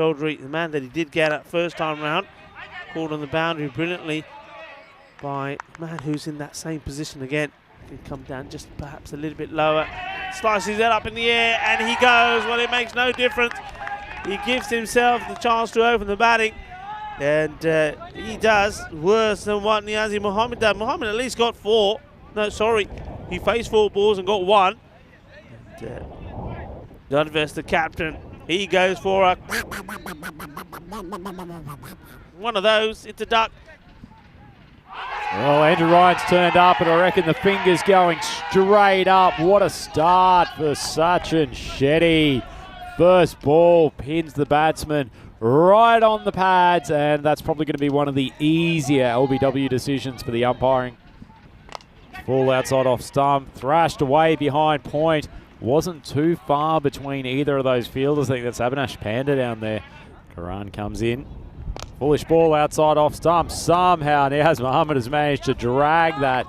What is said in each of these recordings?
Chaudhry, the man that he did get at first time round, called on the boundary brilliantly by a man who's in that same position again. Can come down just perhaps a little bit lower, slices it up in the air, and he goes. Well, it makes no difference. He gives himself the chance to open the batting, and he does worse than what Niazi Mohammed did. Mohammed at least got 4. No, sorry, he faced 4 balls and got 1. And, Dudvest, the captain, he goes for a one of those. It's a duck. Well, Andrew Ryan's turned up, and I reckon the finger's going straight up. What a start for Sachin Shetty. First ball pins the batsman right on the pads, and that's probably going to be one of the easier LBW decisions for the umpiring. Full outside off stump, thrashed away behind point. Wasn't too far between either of those fielders. I think that's Avinash Panda down there. Karan comes in. Bullish ball outside off stump. Somehow Niaz Mohammed has managed to drag that.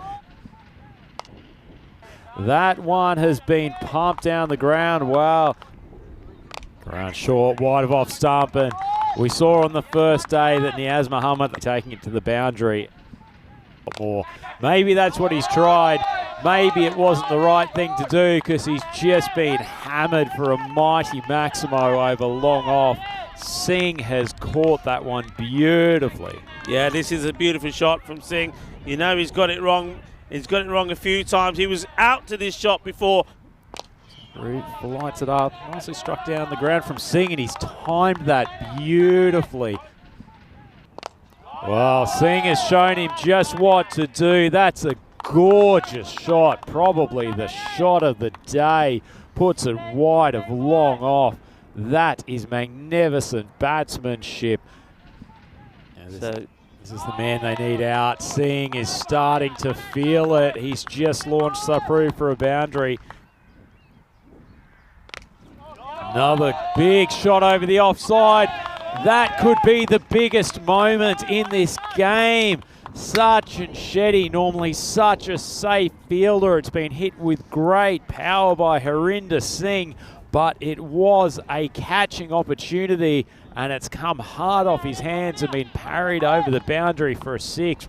That one has been pumped down the ground. Wow. Around short, wide of off stump. And we saw on the first day that Niaz Mohammed taking it to the boundary. More. Maybe that's what he's tried. Maybe it wasn't the right thing to do because he's just been hammered for a mighty Maximo over long off. Singh has caught that one beautifully. Yeah, this is a beautiful shot from Singh. You know he's got it wrong. He's got it wrong a few times. He was out to this shot before. Lights it up. Nicely struck down the ground from Singh, and he's timed that beautifully. Well, Singh has shown him just what to do. That's a gorgeous shot. Probably the shot of the day. Puts it wide of long off. That is magnificent batsmanship. This is the man they need out. Singh is starting to feel it. He's just launched Sapru for a boundary. Another big shot over the offside. That could be the biggest moment in this game. Sachin Shetty, normally such a safe fielder. It's been hit with great power by Harinder Singh, but it was a catching opportunity, and it's come hard off his hands and been parried over the boundary for a 6.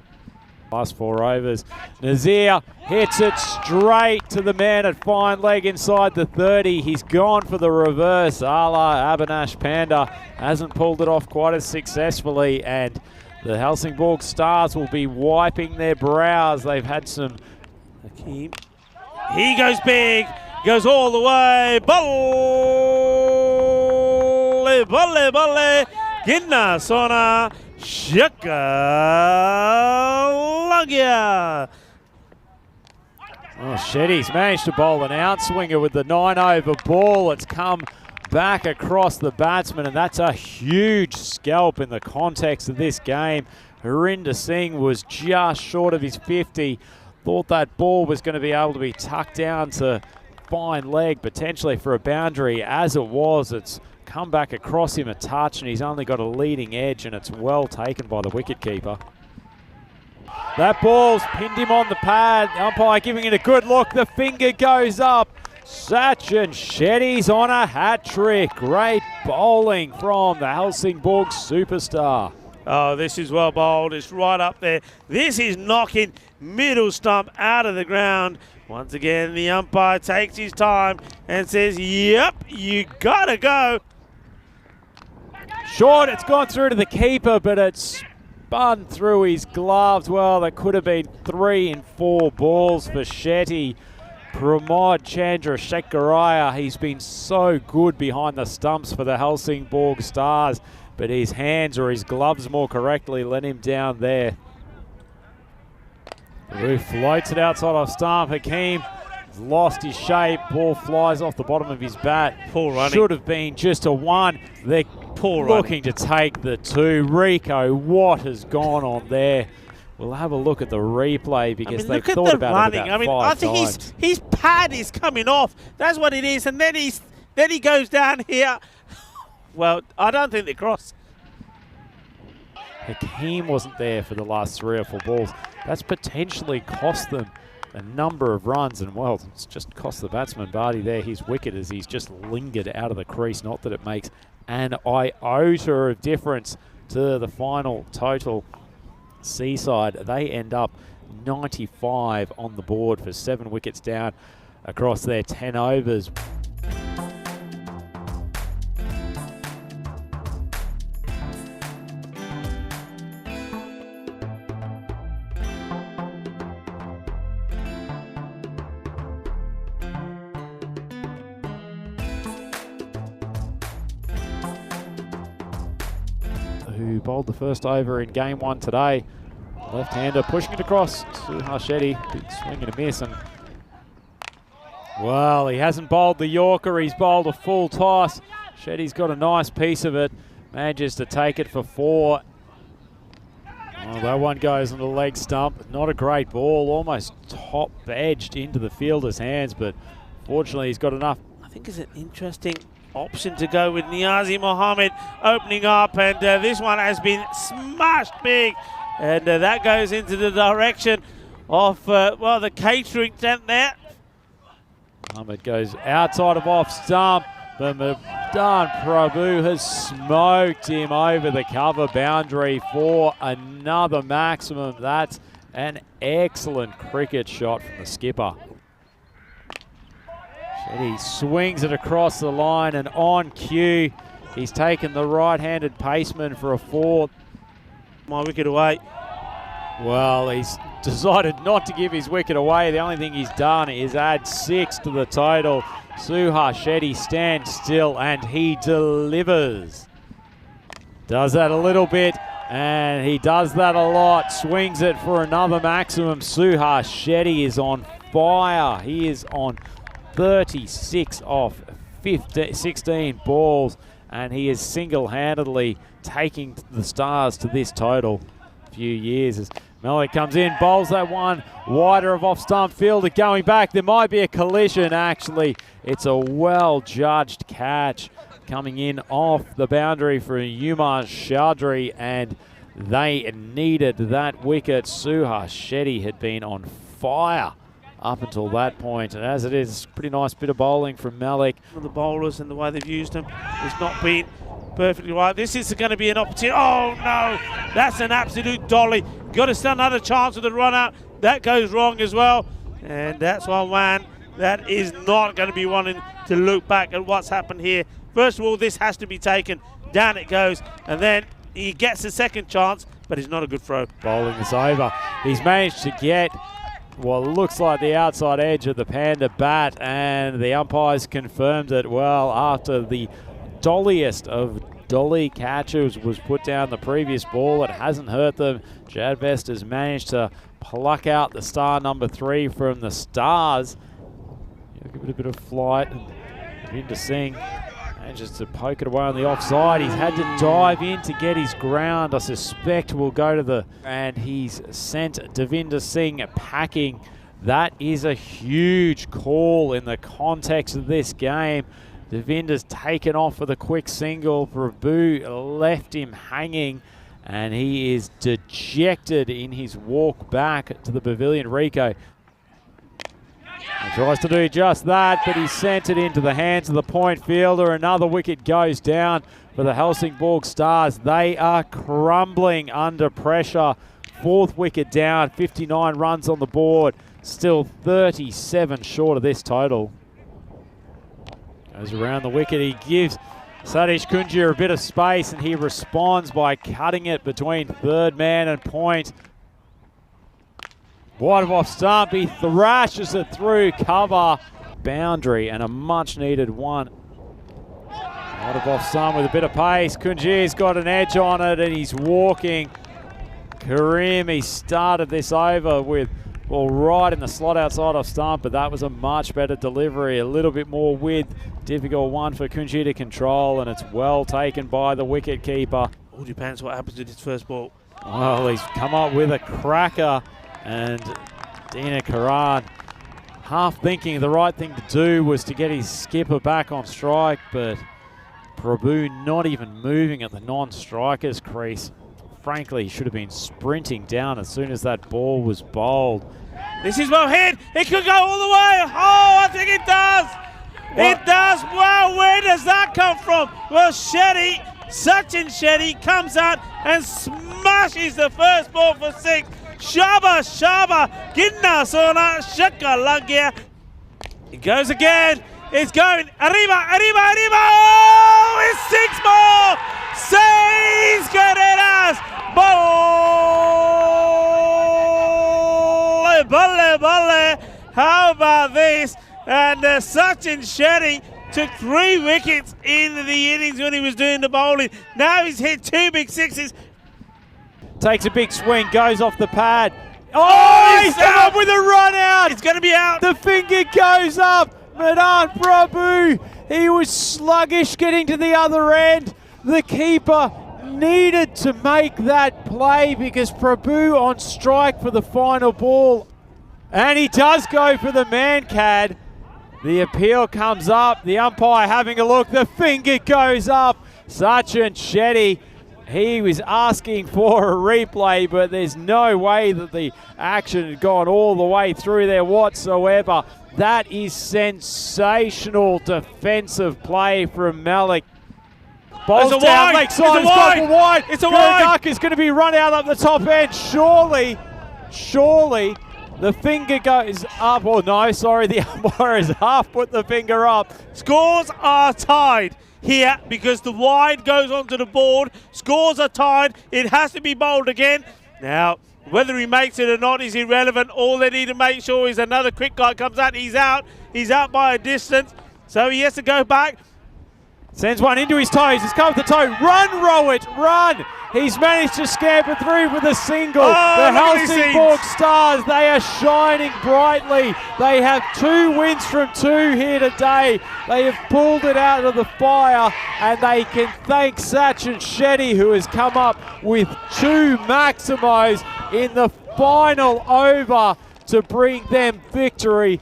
Last 4 overs. Nazir hits it straight to the man at fine leg inside the 30. He's gone for the reverse. Ala Avinash Panda hasn't pulled it off quite as successfully, and the Helsingborg Stars will be wiping their brows. They've had some... He goes big. Goes all the way. Balle, balle, balle. Ginna Sona Shaka. Oh, Shetty's managed to bowl an outswinger with the 9-over ball. It's come back across the batsman, and that's a huge scalp in the context of this game. Harinder Singh was just short of his 50. Thought that ball was going to be able to be tucked down to fine leg, potentially for a boundary. As it was, it's come back across him a touch, and he's only got a leading edge, and it's well taken by the wicketkeeper. That ball's pinned him on the pad. Umpire giving it a good look. The finger goes up. Sachin Shetty's on a hat trick. Great bowling from the Helsingborg superstar. Oh, this is well bowled. It's right up there. This is knocking middle stump out of the ground. Once again, the umpire takes his time and says, yep, you gotta go. Short, it's gone through to the keeper, but it's spun through his gloves. Well, that could have been 3 and 4 balls for Shetty. Pramod Chandrasekharaya, he's been so good behind the stumps for the Helsingborg Stars, but his hands, or his gloves more correctly, let him down there. Roof floats it outside off stump. Hakeem has lost his shape. Ball flies off the bottom of his bat. Poor running. Should have been just a 1. They're looking to take the 2. Rico, what has gone on there? We'll have a look at the replay because they've thought about it about 5 I think times. his pad is coming off. That's what it is. And then he goes down here. Well, I don't think they cross. Hakeem wasn't there for the last 3 or 4 balls. That's potentially cost them a number of runs, and well, it's just cost the batsman Barty there his wicket as he's just lingered out of the crease. Not that it makes an iota of difference to the final total. Seaside, they end up 95 on the board for 7 wickets down across their 10 overs. Who bowled the first over in game 1 today. Left-hander pushing it across. Suhar Shetty, big swing and a miss. And well, he hasn't bowled the Yorker, he's bowled a full toss. Shetty's got a nice piece of it. Manages to take it for 4. Well, that one goes on the leg stump. Not a great ball, almost top-edged into the fielder's hands, but fortunately he's got enough. I think it's an interesting option to go with Niazi Mohammed opening up, and this one has been smashed big, and that goes into the direction of well, the catering tent there. Mohammed goes outside of off stump, but Madan Prabhu has smoked him over the cover boundary for another maximum. That's an excellent cricket shot from the skipper. Shetty swings it across the line, and on cue, he's taken the right-handed paceman for a 4. My wicket away. Well, he's decided not to give his wicket away. The only thing he's done is add 6 to the total. Suhar Shetty stands still, and he delivers. Does that a little bit, and he does that a lot. Swings it for another maximum. Suhar Shetty is on fire. He is on 36 off 16 balls, and he is single-handedly taking the Stars to this total. Few years as Malik comes in, bowls that one wider of off-stump. Fielder going back. There might be a collision, actually. It's a well-judged catch coming in off the boundary for Umar Chaudhry, and they needed that wicket. Suhar Shetty had been on fire up until that point, and as it is, pretty nice bit of bowling from Malik. The bowlers and the way they've used them has not been perfectly right. This is going to be an opportunity. Oh no, that's an absolute dolly. Got to stand another chance with the run out. That goes wrong as well, and that's one man that is not going to be wanting to look back at what's happened here. First of all, this has to be taken. Down it goes, and then he gets a second chance, but it's not a good throw. Bowling is over. He's managed to get what looks like the outside edge of the Panda bat, and the umpires confirmed it. Well, after the dolliest of dolly catches was put down the previous ball, it hasn't hurt them. Jadvest has managed to pluck out the star number 3 from the Stars. Give it a bit of flight, and Devinder Singh manages to poke it away on the offside. He's had to dive in to get his ground. I suspect will go to the... And he's sent Devinder Singh packing. That is a huge call in the context of this game. Devinder's taken off for the quick single. Prabhu left him hanging, and he is dejected in his walk back to the pavilion. Rico he tries to do just that, but he sent it into the hands of the point fielder. Another wicket goes down for the Helsingborg Stars. They are crumbling under pressure. 4th wicket down, 59 runs on the board. Still 37 short of this total. Goes around the wicket. He gives Satish Kunjia a bit of space, and he responds by cutting it between third man and point. Wide of off stump, he thrashes it through cover boundary, and a much needed one. Wide of off stump with a bit of pace. Kunji's got an edge on it, and he's walking. Karim, he started this over with, well, right in the slot outside off stump, but that was a much better delivery, a little bit more width. Difficult one for Kunji to control, and it's well taken by the wicket keeper. All depends what happens with his first ball. Well, he's come up with a cracker. And Dina Karan half thinking the right thing to do was to get his skipper back on strike, but Prabhu not even moving at the non-striker's crease. Frankly, he should have been sprinting down as soon as that ball was bowled. This is well hit. It could go all the way. Oh, I think it does. It does. Well, where does that come from? Well, Sachin Shetty comes out and smashes the first ball for 6. Shaba, Ginna Sona, Shaka Lagia. It goes again. It's going. Arriba. Oh, it's 6 more. 6 carreras. Balle. How about this? And Sachin Shetty took 3 wickets in the innings when he was doing the bowling. Now he's hit 2 big 6s. Takes a big swing, goes off the pad. Oh, he's come up with a run out. It's going to be out. The finger goes up. Madan Prabhu, he was sluggish getting to the other end. The keeper needed to make that play because Prabhu on strike for the final ball. And he does go for the man-cad. The appeal comes up. The umpire having a look. The finger goes up. Sachin Shetty, he was asking for a replay, but there's no way that the action had gone all the way through there whatsoever. That is sensational defensive play from Malik. Ball's down, leg side, it's gone for wide. It's a wide. is going to be run out up the top end. Surely, the finger goes up. Oh no, sorry, the umpire has half put the finger up. Scores are tied here because the wide goes onto the board. Scores are tied. It has to be bowled again. Now, whether he makes it or not is irrelevant. All they need to make sure is another quick guy comes out. He's out. He's out by a distance. So he has to go back. Sends one into his toes. He's come with the toe. Run, Rowett, run. He's managed to scamper through with a single. The Helsingborg Stars, they are shining brightly. They have 2 wins from 2 here today. They have pulled it out of the fire, and they can thank Sachin Shetty, who has come up with 2 maximos in the final over to bring them victory.